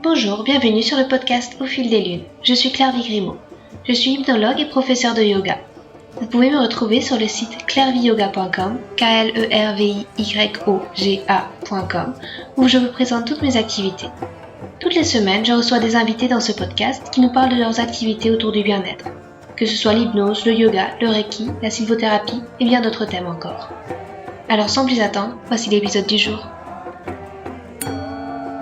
Bonjour, bienvenue sur le podcast Au fil des lunes. Je suis Claire Vigrimaud. Je suis hypnologue et professeure de yoga. Vous pouvez me retrouver sur le site clairviyoga.com, KLERVIYOGA.com, où je vous présente toutes mes activités. Toutes les semaines, je reçois des invités dans ce podcast qui nous parlent de leurs activités autour du bien-être, que ce soit l'hypnose, le yoga, le reiki, la sylvothérapie et bien d'autres thèmes encore. Alors sans plus attendre, voici l'épisode du jour.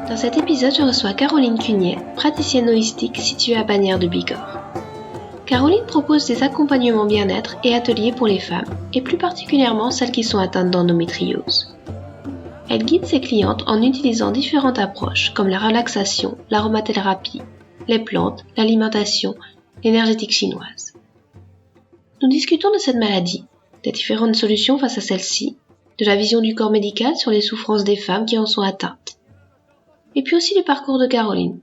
Dans cet épisode, je reçois Caroline Cunier, praticienne holistique située à Bagnères de Bigorre. Caroline propose des accompagnements bien-être et ateliers pour les femmes, et plus particulièrement celles qui sont atteintes d'endométriose. Elle guide ses clientes en utilisant différentes approches comme la relaxation, l'aromathérapie, les plantes, l'alimentation, l'énergétique chinoise. Nous discutons de cette maladie, des différentes solutions face à celle-ci, de la vision du corps médical sur les souffrances des femmes qui en sont atteintes. Et puis aussi du parcours de Caroline.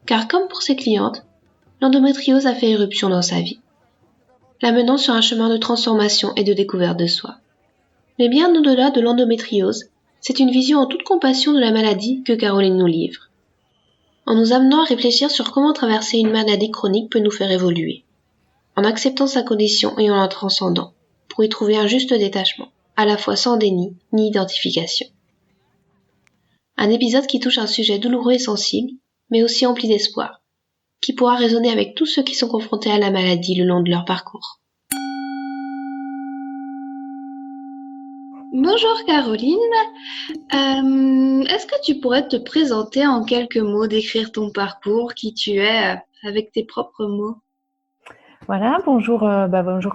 Car comme pour ses clientes, l'endométriose a fait éruption dans sa vie, la menant sur un chemin de transformation et de découverte de soi. Mais bien au-delà de l'endométriose, c'est une vision en toute compassion de la maladie que Caroline nous livre, en nous amenant à réfléchir sur comment traverser une maladie chronique peut nous faire évoluer, en acceptant sa condition et en la transcendant, pour y trouver un juste détachement, à la fois sans déni ni identification. Un épisode qui touche un sujet douloureux et sensible, mais aussi empli d'espoir, qui pourra résonner avec tous ceux qui sont confrontés à la maladie le long de leur parcours. Bonjour Caroline, est-ce que tu pourrais te présenter en quelques mots, décrire ton parcours, qui tu es, avec tes propres mots? Voilà, bonjour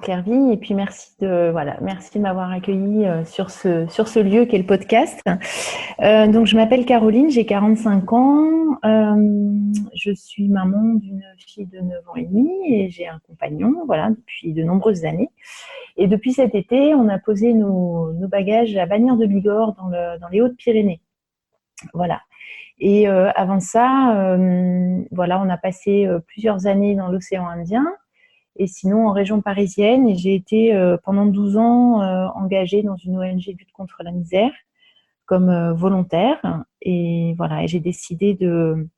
Clairvy, et puis merci de m'avoir accueilli sur ce lieu qu'est le podcast. Donc je m'appelle Caroline, j'ai 45 ans, je suis maman d'une fille de 9 ans et demi et j'ai un compagnon, voilà, depuis de nombreuses années. Et depuis cet été, on a posé nos bagages à Bagnères de Bigorre dans les Hautes-Pyrénées. Voilà. Et avant ça, on a passé plusieurs années dans l'océan Indien. Et sinon en région parisienne, et j'ai été pendant 12 ans engagée dans une ONG lutte contre la misère comme volontaire. Et voilà, et j'ai décidé de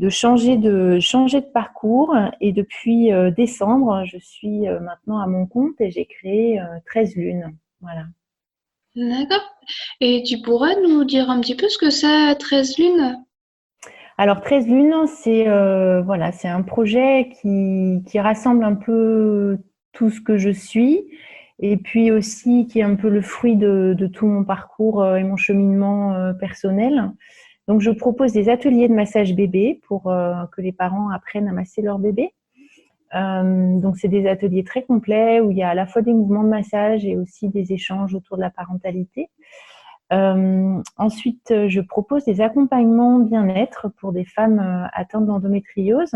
changer de parcours. Et depuis décembre, je suis maintenant à mon compte et j'ai créé 13 lunes. Voilà. D'accord. Et tu pourrais nous dire un petit peu ce que c'est 13 lunes? Alors 13 lunes, c'est un projet qui rassemble un peu tout ce que je suis et puis aussi qui est un peu le fruit de tout mon parcours et mon cheminement personnel. Donc je propose des ateliers de massage bébé pour que les parents apprennent à masser leur bébé. Donc c'est des ateliers très complets où il y a à la fois des mouvements de massage et aussi des échanges autour de la parentalité. Ensuite, je propose des accompagnements bien-être pour des femmes atteintes d'endométriose.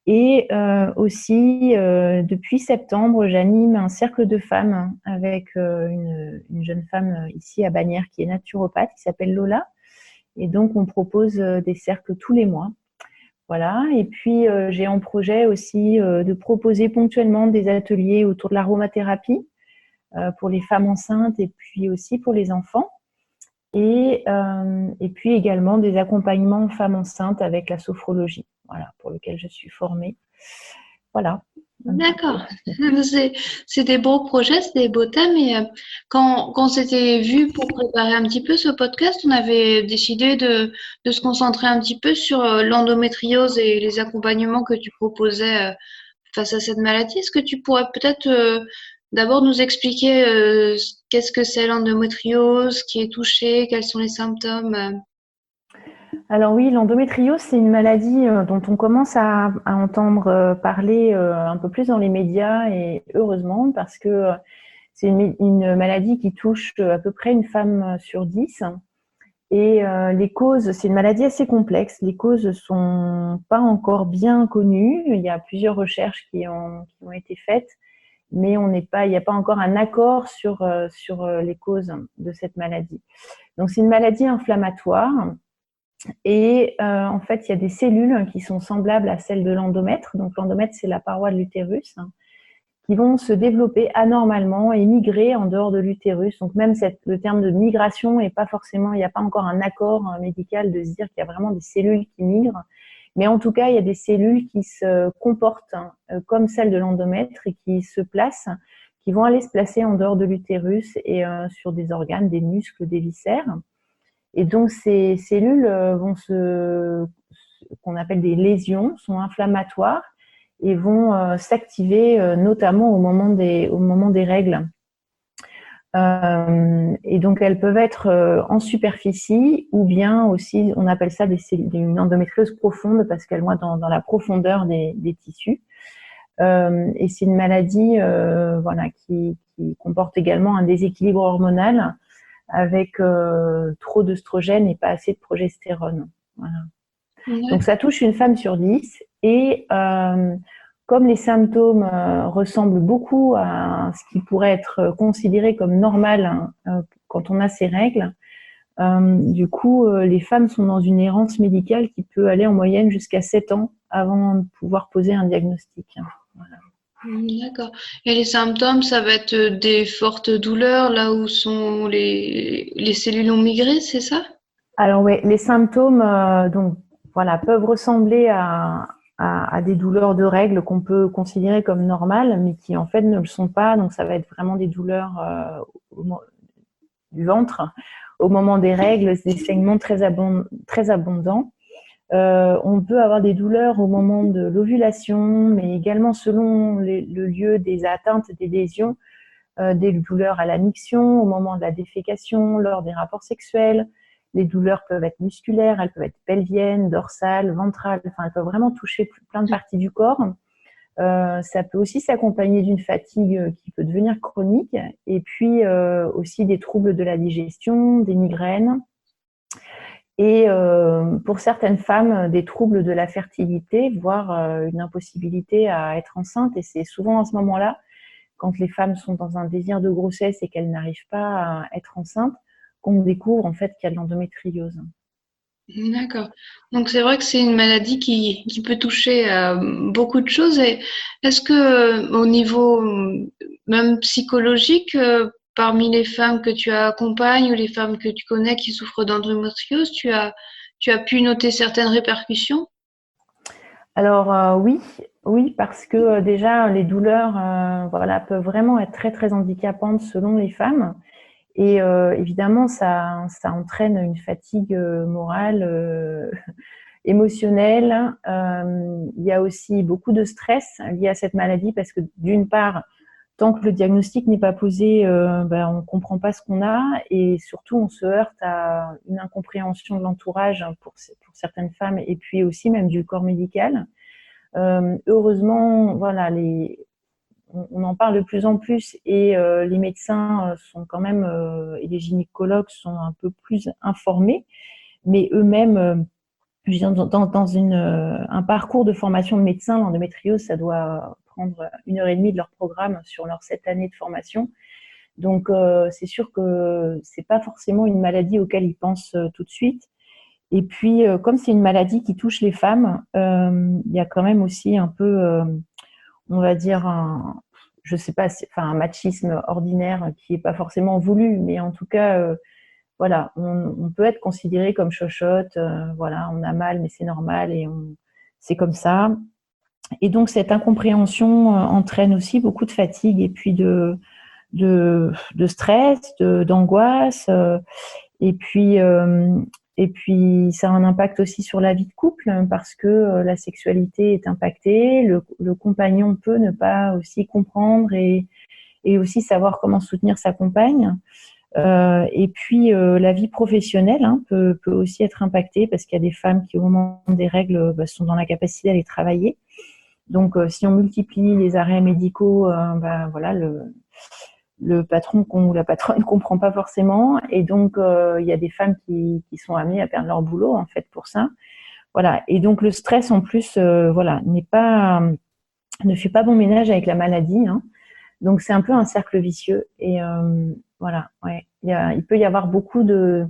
Et aussi, depuis septembre, j'anime un cercle de femmes avec une jeune femme ici à Bagnères qui est naturopathe, qui s'appelle Lola. Et donc, on propose des cercles tous les mois. Voilà. Et puis, j'ai en projet aussi de proposer ponctuellement des ateliers autour de l'aromathérapie pour les femmes enceintes et puis aussi pour les enfants. Et puis également des accompagnements femmes enceintes avec la sophrologie, voilà, pour lequel je suis formée. Voilà. D'accord. C'est des beaux projets, c'est des beaux thèmes. Et quand on s'était vu pour préparer un petit peu ce podcast, on avait décidé de se concentrer un petit peu sur l'endométriose et les accompagnements que tu proposais face à cette maladie. Est-ce que tu pourrais peut-être d'abord nous expliquer qu'est-ce que c'est l'endométriose, qui est touché, quels sont les symptômes? Alors oui, l'endométriose, c'est une maladie dont on commence à entendre parler un peu plus dans les médias, et heureusement, parce que c'est une maladie qui touche à peu près une femme sur 10. Et les causes, c'est une maladie assez complexe. Les causes sont pas encore bien connues. Il y a plusieurs recherches qui ont été faites, mais il n'y a pas encore un accord sur les causes de cette maladie. Donc c'est une maladie inflammatoire. Et en fait, il y a des cellules qui sont semblables à celles de l'endomètre. Donc l'endomètre, c'est la paroi de l'utérus, qui vont se développer anormalement et migrer en dehors de l'utérus. Donc même le terme de migration n'est pas forcément, il n'y a pas encore un accord médical de se dire qu'il y a vraiment des cellules qui migrent. Mais en tout cas, il y a des cellules qui se comportent comme celles de l'endomètre et qui se placent, qui vont aller se placer en dehors de l'utérus et sur des organes, des muscles, des viscères. Et donc ces cellules qu'on appelle des lésions, sont inflammatoires et vont s'activer notamment au moment des règles. Et donc elles peuvent être en superficie ou bien aussi, on appelle ça une endométriose profonde parce qu'elles vont être dans la profondeur des tissus. Et c'est une maladie qui comporte également un déséquilibre hormonal avec trop d'œstrogène et pas assez de progestérone. Voilà. Donc ça touche une femme sur 10 et comme les symptômes ressemblent beaucoup à ce qui pourrait être considéré comme normal quand on a ces règles, du coup les femmes sont dans une errance médicale qui peut aller en moyenne jusqu'à 7 ans avant de pouvoir poser un diagnostic. Voilà. D'accord. Et les symptômes, ça va être des fortes douleurs là où sont les cellules ont migré, c'est ça? Alors oui, les symptômes peuvent ressembler à des douleurs de règles qu'on peut considérer comme normales, mais qui en fait ne le sont pas. Donc ça va être vraiment des douleurs du ventre au moment des règles, des saignements très abondants. On peut avoir des douleurs au moment de l'ovulation, mais également selon le lieu des atteintes, des lésions, des douleurs à la miction, au moment de la défécation, lors des rapports sexuels. Les douleurs peuvent être musculaires, elles peuvent être pelviennes, dorsales, ventrales, enfin elles peuvent vraiment toucher plein de parties du corps. Ça peut aussi s'accompagner d'une fatigue qui peut devenir chronique et puis aussi des troubles de la digestion, des migraines et pour certaines femmes des troubles de la fertilité, voire une impossibilité à être enceinte. Et c'est souvent à ce moment-là, quand les femmes sont dans un désir de grossesse et qu'elles n'arrivent pas à être enceintes, qu'on découvre en fait qu'il y a de l'endométriose. D'accord. Donc c'est vrai que c'est une maladie qui peut toucher à beaucoup de choses. Et est-ce que au niveau même psychologique, parmi les femmes que tu accompagnes ou les femmes que tu connais qui souffrent d'endométriose, tu as pu noter certaines répercussions? Alors oui, parce que déjà les douleurs peuvent vraiment être très très handicapantes selon les femmes. Et évidemment, ça entraîne une fatigue morale, émotionnelle. Il y a aussi beaucoup de stress lié à cette maladie parce que d'une part, tant que le diagnostic n'est pas posé, on ne comprend pas ce qu'on a et surtout on se heurte à une incompréhension de l'entourage pour certaines femmes et puis aussi même du corps médical. Heureusement, voilà, on en parle de plus en plus et les médecins sont quand même et les gynécologues sont un peu plus informés, mais eux-mêmes, je veux dire, dans un parcours de formation de médecin, l'endométriose, ça doit prendre 1h30 de leur programme sur leurs 7 années de formation. Donc c'est sûr que c'est pas forcément une maladie auquel ils pensent tout de suite. Et puis comme c'est une maladie qui touche les femmes, il y a quand même aussi un peu on va dire je sais pas, un machisme ordinaire qui est pas forcément voulu, mais en tout cas, voilà, on peut être considéré comme chochotte, voilà, on a mal, mais c'est normal et c'est comme ça. Et donc cette incompréhension entraîne aussi beaucoup de fatigue et puis de stress, d'angoisse, et puis ça a un impact aussi sur la vie de couple parce que la sexualité est impactée, le compagnon peut ne pas aussi comprendre et aussi savoir comment soutenir sa compagne. Et puis la vie professionnelle peut aussi être impactée parce qu'il y a des femmes qui au moment des règles sont dans la capacité d'aller travailler. Donc si on multiplie les arrêts médicaux, voilà, le patron ou la patronne ne comprend pas forcément et donc il y a des femmes qui sont amenées à perdre leur boulot en fait pour ça. Voilà. Et donc le stress en plus ne fait pas bon ménage avec la maladie, hein. Donc c'est un peu un cercle vicieux et voilà, ouais. Il peut y avoir beaucoup de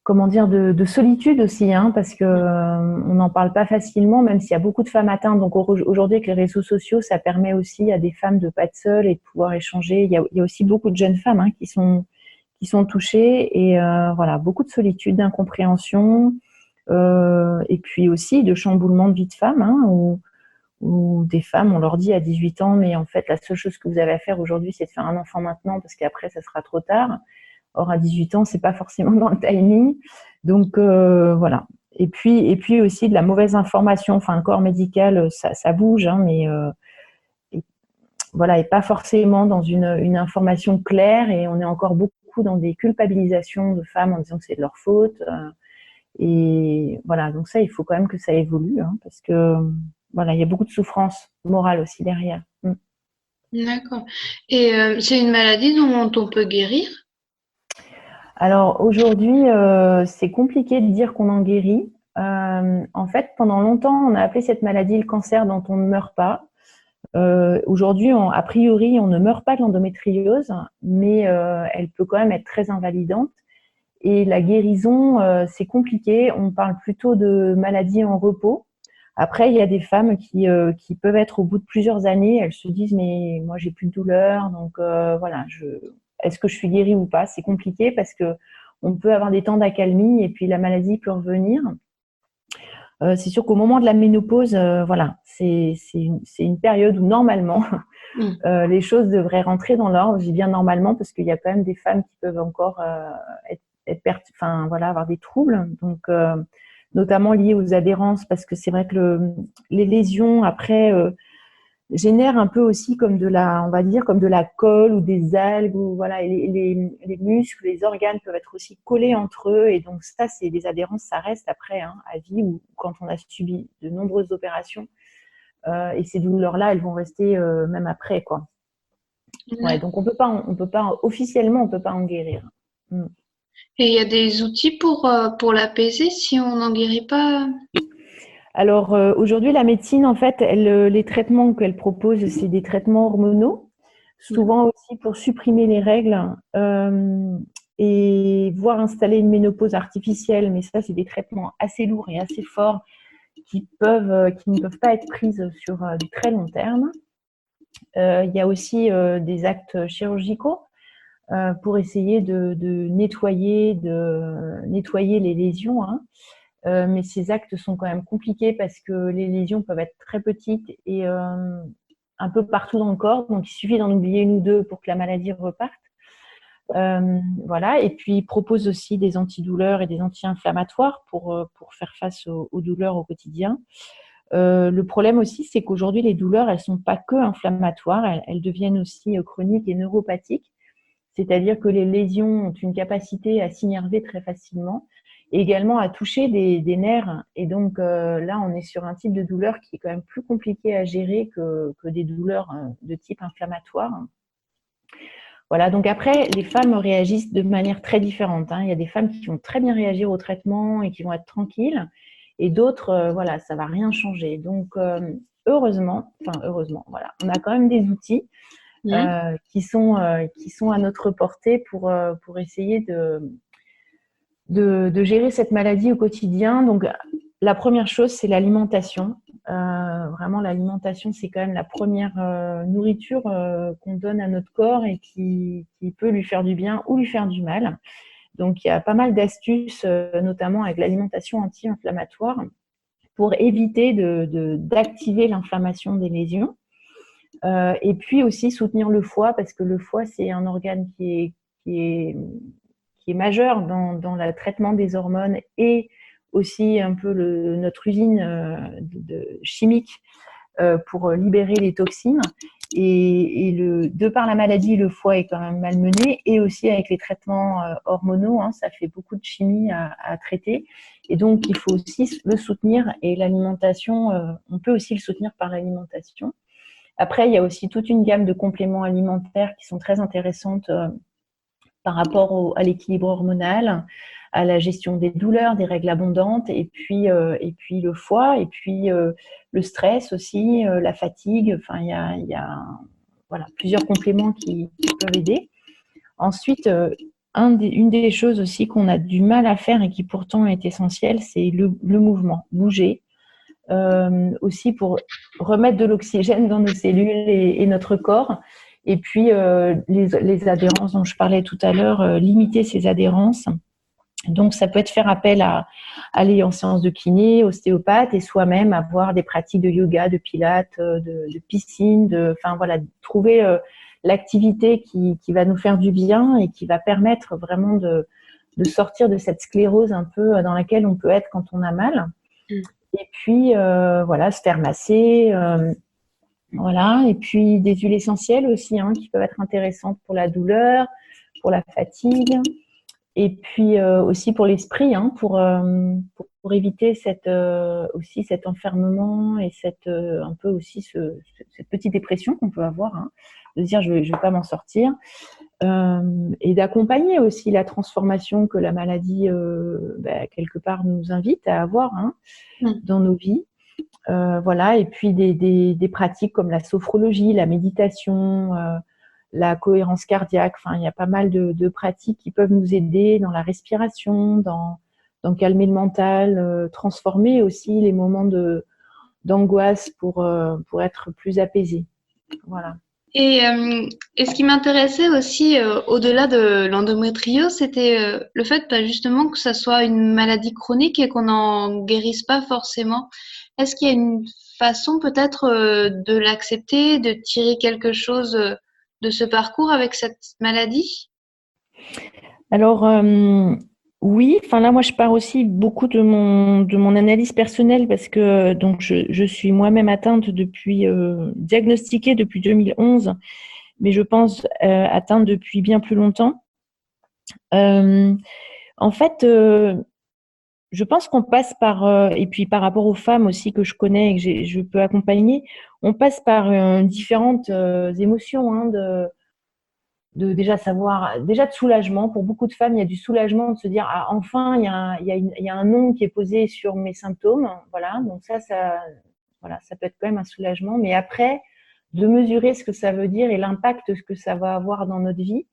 comment dire, de solitude aussi, hein, parce que on n'en parle pas facilement, même s'il y a beaucoup de femmes atteintes. Donc aujourd'hui, avec les réseaux sociaux, ça permet aussi à des femmes de pas être seules et de pouvoir échanger. Il y a aussi beaucoup de jeunes femmes, hein, qui sont touchées et voilà, beaucoup de solitude, d'incompréhension, et puis aussi de chamboulement de vie de femme, hein, où des femmes, on leur dit à 18 ans, mais en fait, la seule chose que vous avez à faire aujourd'hui, c'est de faire un enfant maintenant, parce qu'après, ça sera trop tard. Or, à 18 ans, c'est pas forcément dans le timing. Donc, voilà. Et puis aussi de la mauvaise information. Enfin, le corps médical, ça bouge, hein, mais voilà, et pas forcément dans une information claire. Et on est encore beaucoup dans des culpabilisations de femmes en disant que c'est de leur faute. Et voilà, donc ça, il faut quand même que ça évolue, hein, parce que voilà, il y a beaucoup de souffrance morale aussi derrière. D'accord. Et c'est une maladie dont on peut guérir? Alors aujourd'hui, c'est compliqué de dire qu'on en guérit. En fait, pendant longtemps, on a appelé cette maladie le cancer dont on ne meurt pas. Aujourd'hui, a priori, on ne meurt pas de l'endométriose, mais elle peut quand même être très invalidante. Et la guérison, c'est compliqué. On parle plutôt de maladie en repos. Après, il y a des femmes qui peuvent être au bout de plusieurs années, elles se disent mais moi j'ai plus de douleur, donc voilà, est-ce que je suis guérie ou pas? C'est compliqué parce que on peut avoir des temps d'accalmie et puis la maladie peut revenir. C'est sûr qu'au moment de la ménopause, voilà, c'est une période où normalement Mm. les choses devraient rentrer dans l'ordre. Je dis bien normalement parce qu'il y a quand même des femmes qui peuvent encore enfin voilà, avoir des troubles. Donc notamment liés aux adhérences, parce que c'est vrai que les lésions après génèrent un peu aussi comme on va dire comme de la colle ou des algues, ou voilà, et les muscles, les organes peuvent être aussi collés entre eux, et donc ça, c'est des adhérences, ça reste après, hein, à vie, ou quand on a subi de nombreuses opérations, et ces douleurs-là, elles vont rester même après, quoi. Ouais, donc on peut pas officiellement, on peut pas en guérir. Mm. Et il y a des outils pour l'apaiser si on n'en guérit pas? Alors aujourd'hui, la médecine, en fait, les traitements qu'elle propose, c'est des traitements hormonaux, souvent aussi pour supprimer les règles et voire installer une ménopause artificielle. Mais ça, c'est des traitements assez lourds et assez forts qui ne peuvent pas être prises sur du très long terme. Il y a aussi des actes chirurgicaux pour essayer de nettoyer les lésions, hein. Mais ces actes sont quand même compliqués parce que les lésions peuvent être très petites et un peu partout dans le corps. Donc, il suffit d'en oublier une ou deux pour que la maladie reparte. Voilà. Et puis, il propose aussi des antidouleurs et des anti-inflammatoires pour faire face aux douleurs au quotidien. Le problème aussi, c'est qu'aujourd'hui, les douleurs, elles sont pas que inflammatoires, elles deviennent aussi chroniques et neuropathiques. C'est-à-dire que les lésions ont une capacité à s'innerver très facilement et également à toucher des nerfs. Et donc là, on est sur un type de douleur qui est quand même plus compliqué à gérer que des douleurs de type inflammatoire. Voilà, donc après, les femmes réagissent de manière très différente, hein. Il y a des femmes qui vont très bien réagir au traitement et qui vont être tranquilles, et d'autres, voilà, ça va rien changer. Donc, heureusement, voilà, on a quand même des outils Mm. qui sont à notre portée pour essayer de gérer cette maladie au quotidien. Donc, la première chose, c'est l'alimentation. Vraiment, l'alimentation, c'est quand même la première nourriture qu'on donne à notre corps et qui peut lui faire du bien ou lui faire du mal. Donc, il y a pas mal d'astuces, notamment avec l'alimentation anti-inflammatoire, pour éviter d'activer l'inflammation des lésions. Et puis aussi soutenir le foie, parce que le foie, c'est un organe qui est, qui est majeur dans le traitement des hormones et aussi un peu notre usine chimique pour libérer les toxines. Et de par la maladie, le foie est quand même malmené, et aussi avec les traitements hormonaux, hein, ça fait beaucoup de chimie à traiter. Et donc, il faut aussi le soutenir, et l'alimentation, on peut aussi le soutenir par l'alimentation. Après, il y a aussi toute une gamme de compléments alimentaires qui sont très intéressantes par rapport à l'équilibre hormonal, à la gestion des douleurs, des règles abondantes, et puis le foie, et puis le stress aussi, la fatigue. Enfin, il y a voilà, plusieurs compléments qui peuvent aider. Ensuite, une des choses aussi qu'on a du mal à faire et qui pourtant est essentielle, c'est le mouvement, bouger. Aussi pour remettre de l'oxygène dans nos cellules et notre corps. Et puis, les adhérences dont je parlais tout à l'heure, limiter ces adhérences. Donc, ça peut être faire appel à aller en séance de kiné, ostéopathe et soi-même avoir des pratiques de yoga, de pilates, de piscine, enfin voilà, trouver l'activité qui va nous faire du bien et qui va permettre vraiment de sortir de cette sclérose un peu dans laquelle on peut être quand on a mal. Et puis, voilà, se faire masser, voilà. Et puis, des huiles essentielles aussi, hein, qui peuvent être intéressantes pour la douleur, pour la fatigue. Et puis, aussi pour l'esprit, hein, pour éviter aussi cet enfermement et un peu aussi cette petite dépression qu'on peut avoir, hein, de se dire je vais pas m'en sortir. Et d'accompagner aussi la transformation que la maladie, quelque part, nous invite à avoir, hein, dans nos vies. Voilà. Et puis des pratiques comme la sophrologie, la méditation, la cohérence cardiaque. Enfin, il y a pas mal de pratiques qui peuvent nous aider dans la respiration, dans calmer le mental, transformer aussi les moments d'angoisse pour être plus apaisé. Voilà. Et ce qui m'intéressait aussi, au-delà de l'endométriose, c'était le fait justement que ça soit une maladie chronique et qu'on n'en guérisse pas forcément. Est-ce qu'il y a une façon peut-être de l'accepter, de tirer quelque chose de ce parcours avec cette maladie? Alors, oui, enfin là, moi, je pars aussi beaucoup de mon analyse personnelle parce que donc je suis moi-même atteinte diagnostiquée depuis 2011, mais je pense atteinte depuis bien plus longtemps. En fait, je pense qu'on passe par, et puis par rapport aux femmes aussi que je connais et que je peux accompagner, on passe par différentes émotions, hein, déjà de soulagement. Pour beaucoup de femmes, il y a du soulagement de se dire ah, enfin il y a un nom qui est posé sur mes symptômes, voilà. Donc voilà, ça peut être quand même un soulagement. Mais après, de mesurer ce que ça veut dire et l'impact que ça va avoir dans notre vie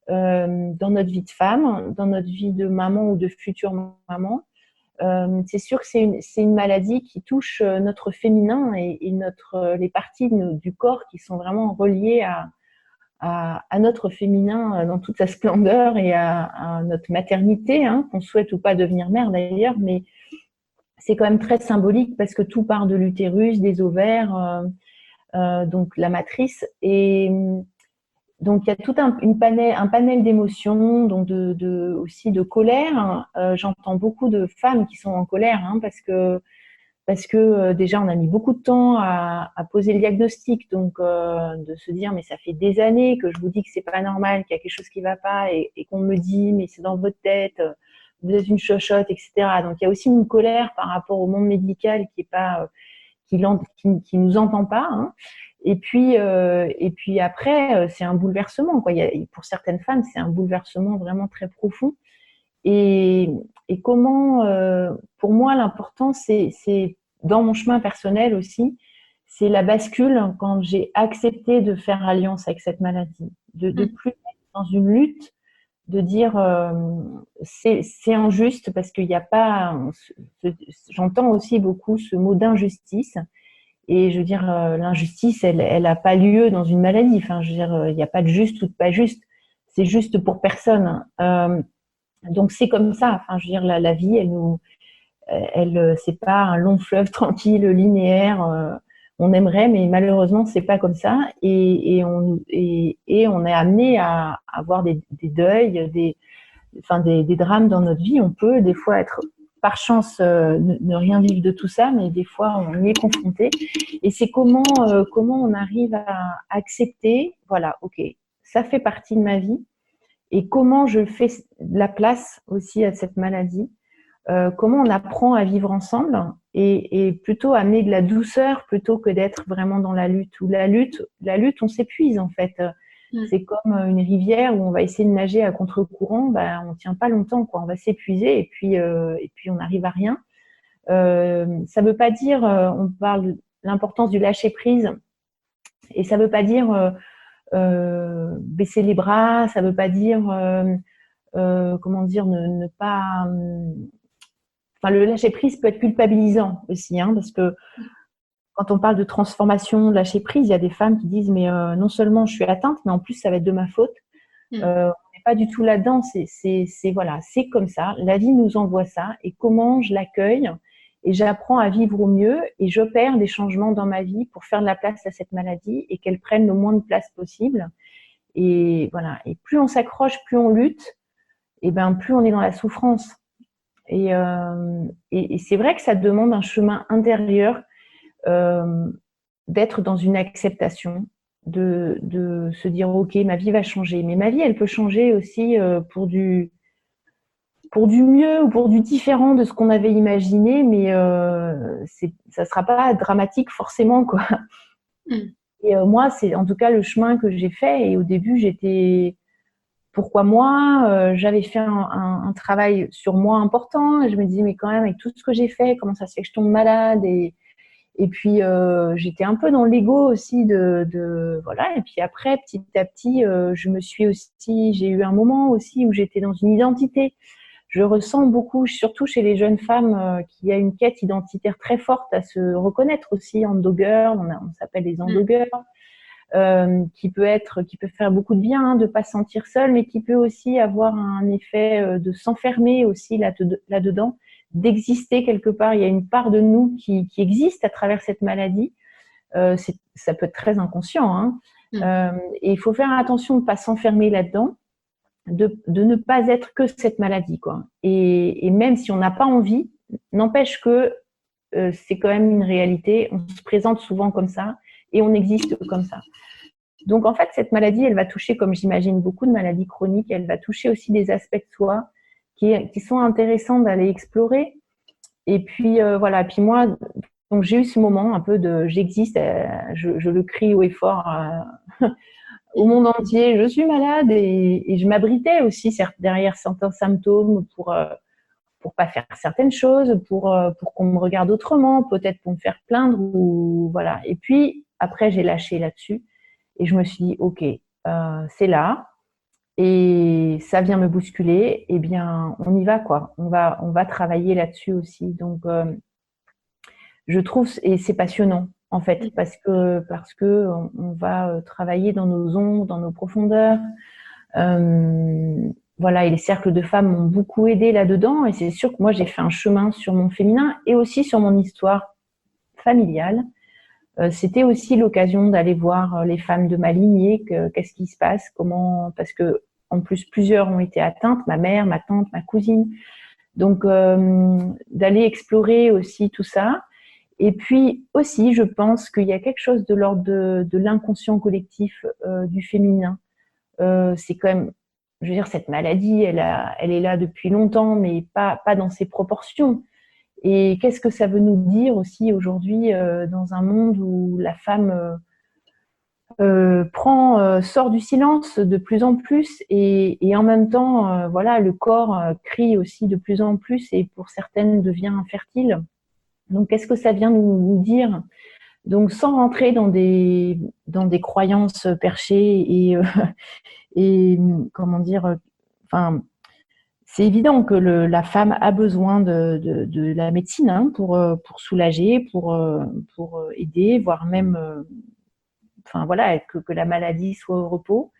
de femme, dans notre vie de maman ou de future maman. C'est sûr que c'est une maladie qui touche notre féminin et les parties du corps qui sont vraiment reliées à notre féminin dans toute sa splendeur et à notre maternité, hein, qu'on souhaite ou pas devenir mère d'ailleurs, mais c'est quand même très symbolique parce que tout part de l'utérus, des ovaires, donc la matrice. Et donc il y a tout un panel d'émotions, donc aussi de colère. J'entends beaucoup de femmes qui sont en colère, hein, parce que déjà on a mis beaucoup de temps à poser le diagnostic, donc de se dire mais ça fait des années que je vous dis que c'est pas normal, qu'il y a quelque chose qui va pas et qu'on me dit mais c'est dans votre tête, vous êtes une chochotte, etc. Donc il y a aussi une colère par rapport au monde médical qui est pas qui nous entend pas, hein. Et puis après c'est un bouleversement, quoi. Pour certaines femmes c'est un bouleversement vraiment très profond. Et comment, pour moi, l'important, c'est dans mon chemin personnel aussi, c'est la bascule quand j'ai accepté de faire alliance avec cette maladie, de plus être dans une lutte, de dire c'est injuste parce qu'il n'y a pas. J'entends aussi beaucoup ce mot d'injustice. Et je veux dire, l'injustice, elle a pas lieu dans une maladie. Enfin, je veux dire, il n'y a pas de juste ou de pas juste. C'est juste pour personne. Donc c'est comme ça. Enfin, je veux dire, la vie, c'est pas un long fleuve tranquille, linéaire. On aimerait, mais malheureusement, c'est pas comme ça. Et on est amené à avoir des deuils, des drames dans notre vie. On peut des fois être, par chance, ne rien vivre de tout ça, mais des fois on y est confronté. Et c'est comment on arrive à accepter. Voilà, ok, ça fait partie de ma vie. Et comment je fais de la place aussi à cette maladie, comment on apprend à vivre ensemble et plutôt amener de la douceur plutôt que d'être vraiment dans la lutte. Ou la lutte, on s'épuise en fait. C'est comme une rivière où on va essayer de nager à contre-courant, on tient pas longtemps, quoi. On va s'épuiser et puis on n'arrive à rien. Ça veut pas dire, on parle de l'importance du lâcher prise et ça veut pas dire baisser les bras, ça veut pas dire comment dire, ne pas… Enfin, le lâcher-prise peut être culpabilisant aussi, hein, parce que quand on parle de transformation, de lâcher-prise, il y a des femmes qui disent, mais non seulement je suis atteinte, mais en plus, ça va être de ma faute. On n'est pas du tout là-dedans. Voilà, c'est comme ça. La vie nous envoie ça. Et comment je l'accueille et j'apprends à vivre au mieux et j'opère des changements dans ma vie pour faire de la place à cette maladie et qu'elle prenne le moins de place possible. Et voilà. Et plus on s'accroche, plus on lutte, et ben plus on est dans la souffrance. Et c'est vrai que ça demande un chemin intérieur, d'être dans une acceptation, de se dire ok, ma vie va changer, mais ma vie elle peut changer aussi pour du mieux ou pour du différent de ce qu'on avait imaginé, mais ça sera pas dramatique forcément, quoi. Et moi c'est en tout cas le chemin que j'ai fait, et au début j'étais… Pourquoi moi j'avais fait un travail sur moi important, et je me disais mais quand même avec tout ce que j'ai fait, comment ça se fait que je tombe malade, et puis j'étais un peu dans l'ego aussi de voilà. Et puis après petit à petit j'ai eu un moment aussi où j'étais dans une identité. Je ressens beaucoup, surtout chez les jeunes femmes, qu'il y a une quête identitaire très forte à se reconnaître aussi. Endo-girl, on s'appelle les endo-girls. Qui peut faire beaucoup de bien, hein, de pas se sentir seule, mais qui peut aussi avoir un effet de s'enfermer aussi là-dedans, d'exister quelque part. Il y a une part de nous qui existe à travers cette maladie. Ça peut être très inconscient, hein. Et il faut faire attention de ne pas s'enfermer là-dedans, de ne pas être que cette maladie, quoi. Et même si on n'a pas envie, n'empêche que c'est quand même une réalité. On se présente souvent comme ça et on existe comme ça. Donc, en fait, cette maladie, elle va toucher, comme j'imagine beaucoup de maladies chroniques, elle va toucher aussi des aspects de soi qui sont intéressants d'aller explorer. Et puis, voilà. Puis moi, donc j'ai eu ce moment un peu de j'existe, je le crie haut et fort au monde entier, je suis malade, et je m'abritais aussi derrière certains symptômes pour pas faire certaines choses, pour qu'on me regarde autrement, peut-être pour me faire plaindre, ou voilà. Et puis après j'ai lâché là-dessus et je me suis dit ok, c'est là et ça vient me bousculer, et bien on y va, quoi. On va travailler là-dessus aussi. Donc je trouve, et c'est passionnant en fait, parce que on va travailler dans nos ombres, dans nos profondeurs. Voilà, et les cercles de femmes m'ont beaucoup aidé là-dedans, et c'est sûr que moi j'ai fait un chemin sur mon féminin et aussi sur mon histoire familiale. C'était aussi l'occasion d'aller voir les femmes de ma lignée, qu'est-ce qui se passe, comment, parce que en plus plusieurs ont été atteintes, ma mère, ma tante, ma cousine, donc d'aller explorer aussi tout ça. Et puis aussi, je pense qu'il y a quelque chose de l'ordre de l'inconscient collectif du féminin. C'est quand même, je veux dire, cette maladie, elle est là depuis longtemps, mais pas dans ses proportions. Et qu'est-ce que ça veut nous dire aussi aujourd'hui dans un monde où la femme sort du silence de plus en plus, et en même temps, voilà, le corps crie aussi de plus en plus, et pour certaines devient infertile. Donc, qu'est-ce que ça vient nous dire? Donc, sans rentrer dans des croyances perchées et comment dire, enfin, c'est évident que la femme a besoin de la médecine, hein, pour soulager, pour aider, voire même, enfin voilà, que la maladie soit au repos.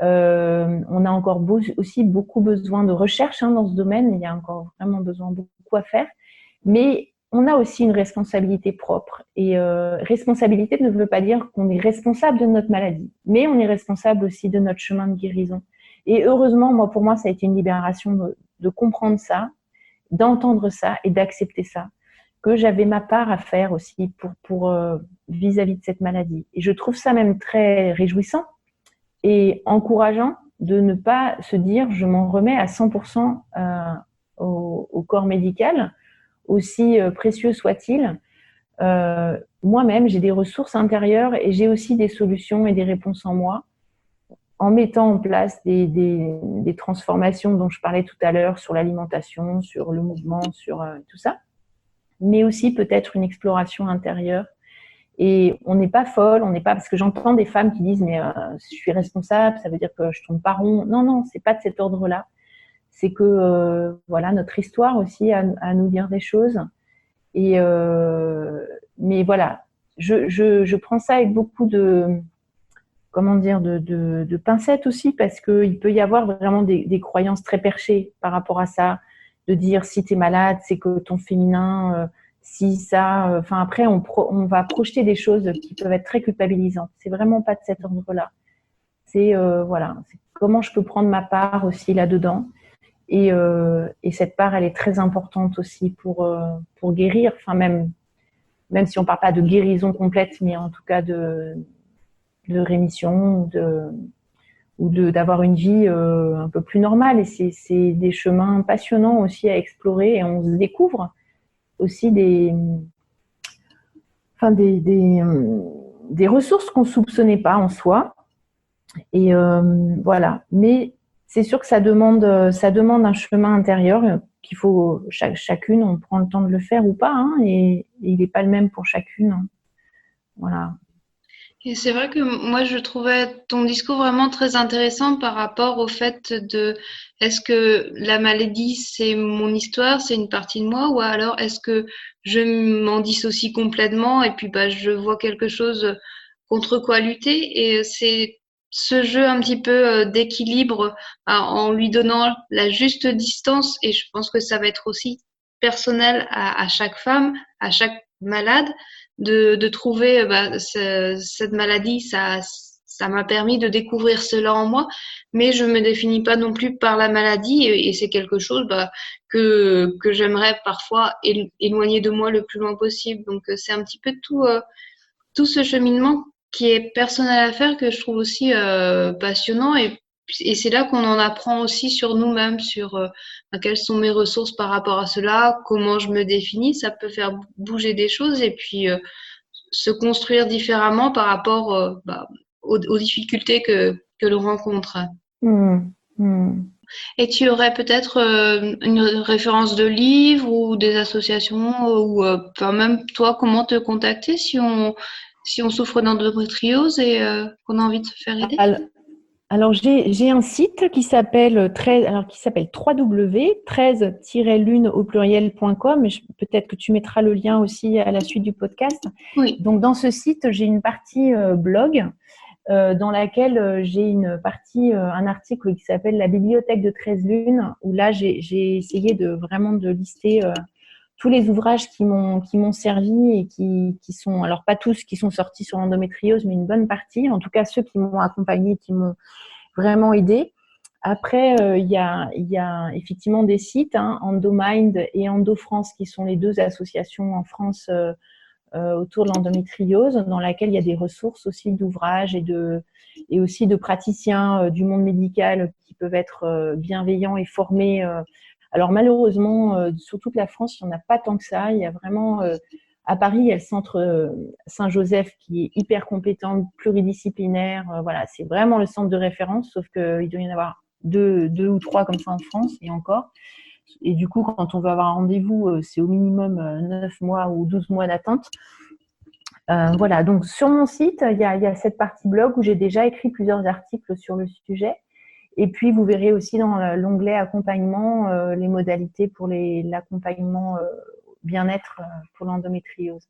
On a encore aussi beaucoup besoin de recherche, hein, dans ce domaine. Il y a encore vraiment beaucoup à faire, mais on a aussi une responsabilité propre. Et responsabilité ne veut pas dire qu'on est responsable de notre maladie, mais on est responsable aussi de notre chemin de guérison. Et heureusement, pour moi, ça a été une libération de comprendre ça, d'entendre ça et d'accepter ça, que j'avais ma part à faire aussi pour vis-à-vis de cette maladie. Et je trouve ça même très réjouissant et encourageant de ne pas se dire je m'en remets à 100% au corps médical, aussi précieux soit-il. Moi-même, j'ai des ressources intérieures et j'ai aussi des solutions et des réponses en moi, en mettant en place des transformations dont je parlais tout à l'heure, sur l'alimentation, sur le mouvement, sur tout ça, mais aussi peut-être une exploration intérieure. Et on n'est pas folle, on n'est pas, parce que j'entends des femmes qui disent mais je suis responsable, ça veut dire que je tourne pas rond. Non, c'est pas de cet ordre-là. c'est que voilà, notre histoire aussi à nous dire des choses. Et mais voilà, je prends ça avec beaucoup de comment dire de pincettes aussi, parce que il peut y avoir vraiment des croyances très perchées par rapport à ça, de dire si t'es malade, c'est que ton féminin, si ça, enfin après on va projeter des choses qui peuvent être très culpabilisantes. C'est vraiment pas de cet ordre-là. C'est voilà, c'est comment je peux prendre ma part aussi là-dedans. Et cette part, elle est très importante aussi pour guérir. Enfin, même si on parle pas de guérison complète, mais en tout cas de rémission d'avoir une vie un peu plus normale. Et c'est des chemins passionnants aussi à explorer, et on se découvre aussi des ressources qu'on soupçonnait pas en soi. Et voilà. Mais c'est sûr que ça demande un chemin intérieur qu'il faut chacune, on prend le temps de le faire ou pas, hein, et il n'est pas le même pour chacune, hein. Voilà. Et c'est vrai que moi, je trouvais ton discours vraiment très intéressant par rapport au fait de est-ce que la maladie, c'est mon histoire, c'est une partie de moi, ou alors est-ce que je m'en dissocie complètement et puis bah, je vois quelque chose contre quoi lutter. Et c'est ce jeu un petit peu d'équilibre en lui donnant la juste distance, et je pense que ça va être aussi personnel à chaque femme, à chaque malade, de trouver cette maladie, ça m'a permis de découvrir cela en moi, mais je me définis pas non plus par la maladie, et c'est quelque chose que j'aimerais parfois éloigner de moi le plus loin possible. Donc c'est un petit peu tout ce cheminement qui est personnel à faire, que je trouve aussi passionnant, et c'est là qu'on en apprend aussi sur nous-mêmes, sur quelles sont mes ressources par rapport à cela, comment je me définis. Ça peut faire bouger des choses, et puis se construire différemment par rapport aux difficultés que l'on rencontre. Mmh. Mmh. Et tu aurais peut-être une référence de livre ou des associations, ou enfin même toi, comment te contacter si on souffre d'endométriose et qu'on a envie de se faire aider? Alors j'ai un site qui s'appelle 13 au pluriel.com, mais peut-être que tu mettras le lien aussi à la suite du podcast. Oui. Donc dans ce site, j'ai une partie blog dans laquelle j'ai une partie, un article qui s'appelle La bibliothèque de 13 lunes, où là j'ai essayé de lister tous les ouvrages qui m'ont servi et qui sont, alors pas tous qui sont sortis sur l'endométriose, mais une bonne partie, en tout cas ceux qui m'ont accompagnée, qui m'ont vraiment aidée. Après, il y a effectivement des sites, hein, EndoMind et EndoFrance, qui sont les deux associations en France autour de l'endométriose, dans laquelle il y a des ressources aussi d'ouvrages et aussi de praticiens du monde médical qui peuvent être bienveillants et formés. Alors malheureusement, sur toute la France, il n'y en a pas tant que ça. Il y a vraiment à Paris, il y a le centre Saint-Joseph qui est hyper compétent, pluridisciplinaire. Voilà, c'est vraiment le centre de référence, sauf qu'il doit y en avoir deux ou trois comme ça en France, et encore. Et du coup, quand on veut avoir un rendez-vous, c'est au minimum 9 mois ou 12 mois d'attente. Voilà, donc sur mon site, il y a cette partie blog où j'ai déjà écrit plusieurs articles sur le sujet. Et puis, vous verrez aussi dans l'onglet accompagnement les modalités pour l'accompagnement bien-être pour l'endométriose.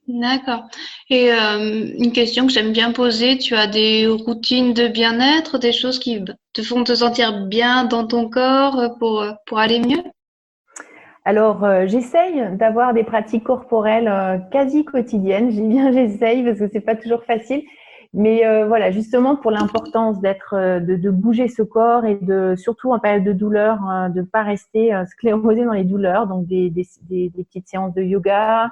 D'accord. Et une question que j'aime bien poser, tu as des routines de bien-être, des choses qui te font te sentir bien dans ton corps pour aller mieux? Alors, j'essaye d'avoir des pratiques corporelles quasi quotidiennes. J'essaye parce que c'est pas toujours facile. Mais voilà, justement pour l'importance de bouger ce corps, et surtout en période de douleur, de pas rester sclérosé dans les douleurs. Donc des petites séances de yoga,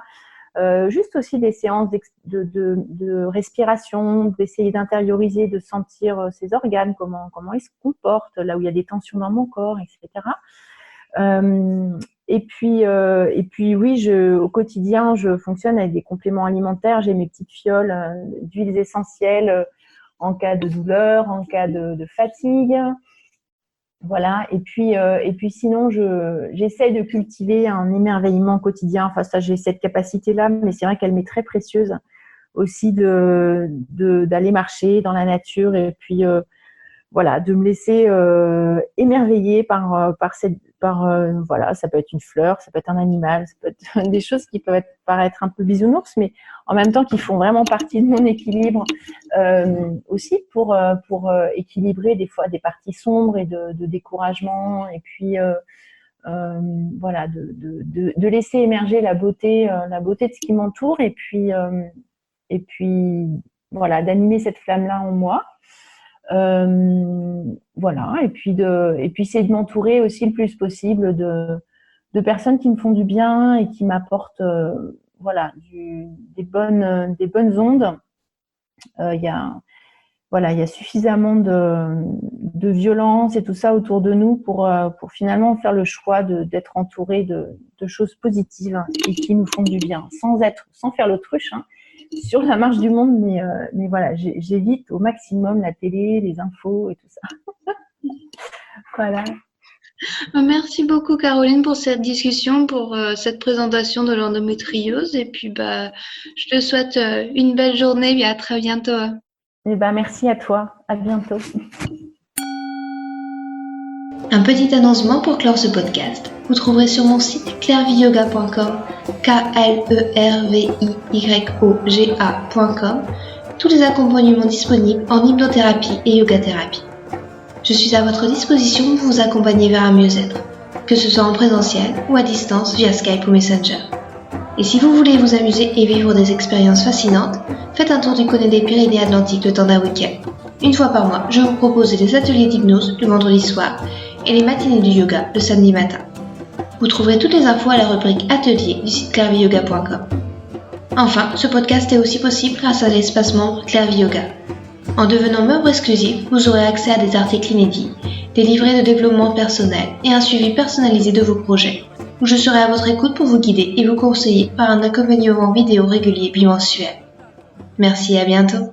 juste aussi des séances de respiration, d'essayer d'intérioriser, de sentir ses organes, comment ils se comportent, là où il y a des tensions dans mon corps, etc. Et puis oui, au quotidien, je fonctionne avec des compléments alimentaires. J'ai mes petites fioles d'huiles essentielles en cas de douleur, en cas de fatigue. Voilà. Et puis sinon, j'essaie de cultiver un émerveillement quotidien. Enfin, ça, j'ai cette capacité-là, mais c'est vrai qu'elle m'est très précieuse aussi d'aller marcher dans la nature, et puis voilà, de me laisser émerveiller voilà, ça peut être une fleur, ça peut être un animal, ça peut être des choses qui peuvent paraître un peu bisounours, mais en même temps qui font vraiment partie de mon équilibre aussi pour équilibrer des fois des parties sombres et de découragement, et puis voilà, de laisser émerger la beauté de ce qui m'entoure, et puis voilà, d'animer cette flamme-là en moi. Voilà, et puis c'est de m'entourer aussi le plus possible de personnes qui me font du bien et qui m'apportent voilà, des bonnes ondes. Il y a suffisamment de violence et tout ça autour de nous pour finalement faire le choix d'être entouré de choses positives et qui nous font du bien, sans faire l'autruche, hein, sur la marche du monde, mais voilà, j'évite au maximum la télé, les infos et tout ça. Voilà. Merci beaucoup Caroline pour cette discussion, pour cette présentation de l'endométriose, et puis je te souhaite une belle journée et à très bientôt. Et merci à toi, à bientôt. Un petit annoncement pour clore ce podcast. Vous trouverez sur mon site clairviyoga.com, KLERVIYOGA.com, tous les accompagnements disponibles en hypnothérapie et yoga-thérapie. Je suis à votre disposition pour vous accompagner vers un mieux-être, que ce soit en présentiel ou à distance via Skype ou Messenger. Et si vous voulez vous amuser et vivre des expériences fascinantes, faites un tour du côté des Pyrénées-Atlantiques le temps d'un week-end. Une fois par mois, je vous propose des ateliers d'hypnose le vendredi soir et les matinées du yoga le samedi matin. Vous trouverez toutes les infos à la rubrique Atelier du site clairviyoga.com. Enfin, ce podcast est aussi possible grâce à l'espace membre Clairvi Yoga. En devenant membre exclusif, vous aurez accès à des articles inédits, des livrets de développement personnel et un suivi personnalisé de vos projets, où je serai à votre écoute pour vous guider et vous conseiller par un accompagnement vidéo régulier bimensuel. Merci et à bientôt.